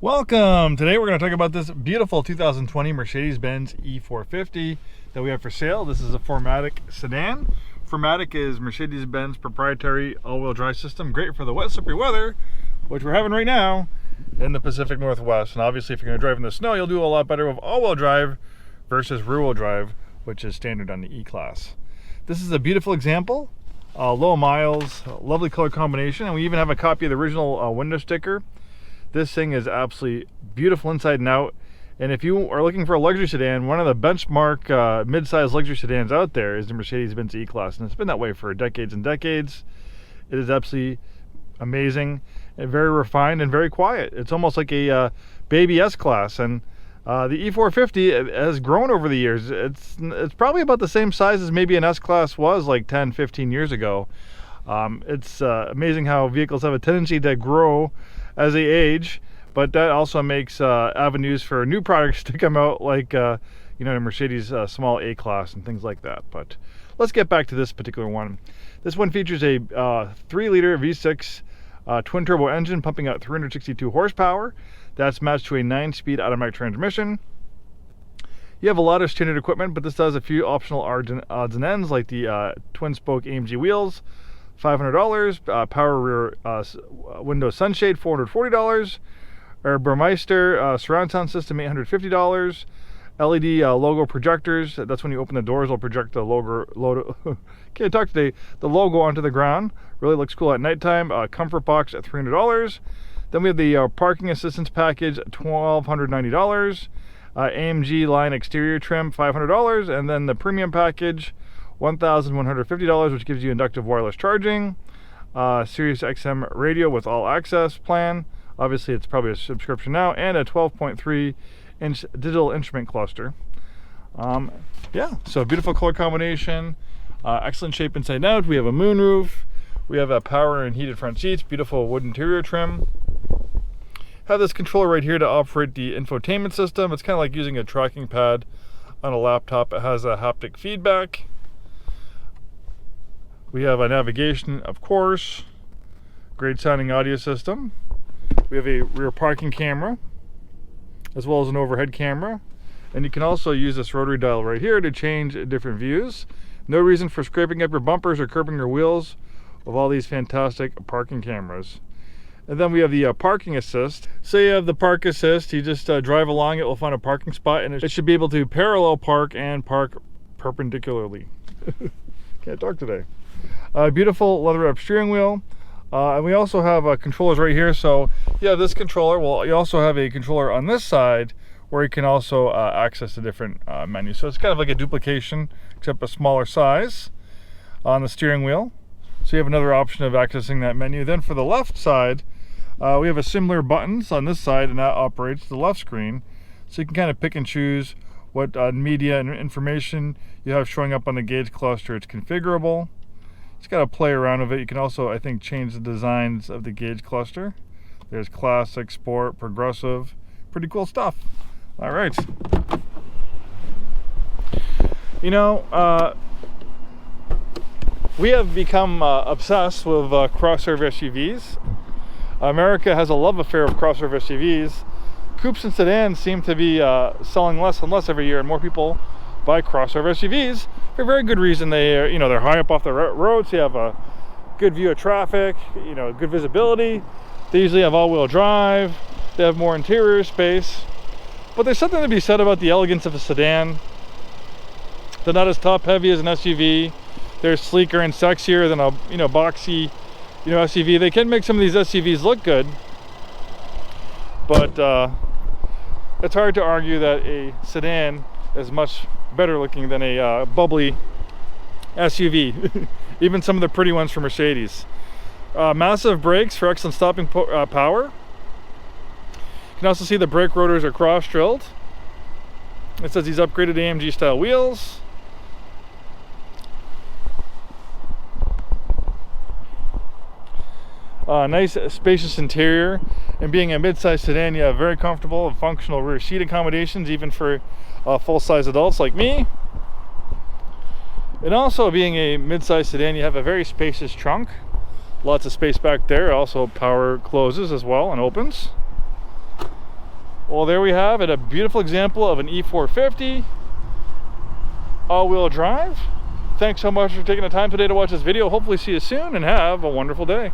Welcome! Today we're going to talk about this beautiful 2020 Mercedes-Benz E450 that we have for sale. This is a 4MATIC sedan. 4MATIC is Mercedes-Benz proprietary all-wheel drive system, great for the wet, slippery weather, which we're having right now in the Pacific Northwest. And obviously if you're going to drive in the snow, you'll do a lot better with all-wheel drive versus rear-wheel drive, which is standard on the E-Class. This is a beautiful example, low miles, lovely color combination, and we even have a copy of the original window sticker. This thing is absolutely beautiful inside and out. And if you are looking for a luxury sedan, one of the benchmark mid-size luxury sedans out there is the Mercedes-Benz E-Class. And it's been that way for decades and decades. It is absolutely amazing and very refined and very quiet. It's almost like a baby S-Class. And the E450 has grown over the years. It's probably about the same size as maybe an S-Class was like 10, 15 years ago. It's amazing how vehicles have a tendency to grow as they age, but that also makes avenues for new products to come out, like the Mercedes small A-Class and things like that. But let's get back to this particular one. This one features a 3-liter V6 twin turbo engine pumping out 362 horsepower. That's matched to a 9-speed automatic transmission. You have a lot of standard equipment, but this does a few optional odds and ends, like the twin spoke AMG wheels, $500, power rear window sunshade, $440, Burmeister surround sound system, $850, LED logo projectors. That's when you open the doors, it'll project the logo. Can't talk today. The logo onto the ground. Really looks cool at nighttime. Comfort box at $300. Then we have the parking assistance package, $1,290. AMG line exterior trim, $500, and then the premium package, $1,150, which gives you inductive wireless charging, Sirius XM radio with all access plan. Obviously it's probably a subscription now, and a 12.3-inch digital instrument cluster. Yeah, so beautiful color combination, excellent shape inside and out. We have a moonroof, we have a power and heated front seats, beautiful wood interior trim. Have this controller right here to operate the infotainment system. It's kind of like using a tracking pad on a laptop. It has a haptic feedback. We have a navigation, of course, great sounding audio system. We have a rear parking camera, as well as an overhead camera. And you can also use this rotary dial right here to change different views. No reason for scraping up your bumpers or curbing your wheels with all these fantastic parking cameras. And then we have the parking assist. So you have the park assist, you just drive along, it will find a parking spot, and it should be able to parallel park and park perpendicularly. Can't talk today. Beautiful leather wrap steering wheel, and we also have controllers right here. So you have this controller. Well, you also have a controller on this side where you can also access the different menus. So it's kind of like a duplication, except a smaller size on the steering wheel. So you have another option of accessing that menu. Then for the left side, we have a similar buttons on this side, and that operates the left screen. So you can kind of pick and choose what media and information you have showing up on the gauge cluster. It's configurable. It's got to play around with it. You can also, I think, change the designs of the gauge cluster. There's classic, sport, progressive. Pretty cool stuff. All right. We have become obsessed with crossover SUVs. America has a love affair with crossover SUVs. Coupes and sedans seem to be selling less and less every year, and more people buy crossover SUVs for a very good reason. They're high up off the road, so you have a good view of traffic, good visibility. They usually have all-wheel drive. They have more interior space. But there's something to be said about the elegance of a sedan. They're not as top-heavy as an SUV. They're sleeker and sexier than a boxy SUV. They can make some of these SUVs look good, but it's hard to argue that a sedan is much better looking than a bubbly SUV. Even some of the pretty ones from Mercedes. Massive brakes for excellent stopping power. You can also see the brake rotors are cross-drilled. It says these upgraded AMG style wheels. Nice spacious interior, and being a mid-size sedan, you have very comfortable and functional rear seat accommodations, even for full-size adults like me. And also, being a mid-size sedan, you have a very spacious trunk. Lots of space back there. Also, power closes as well and opens. Well, there we have it, a beautiful example of an E450 all-wheel drive. Thanks so much for taking the time today to watch this video. Hopefully see you soon and have a wonderful day.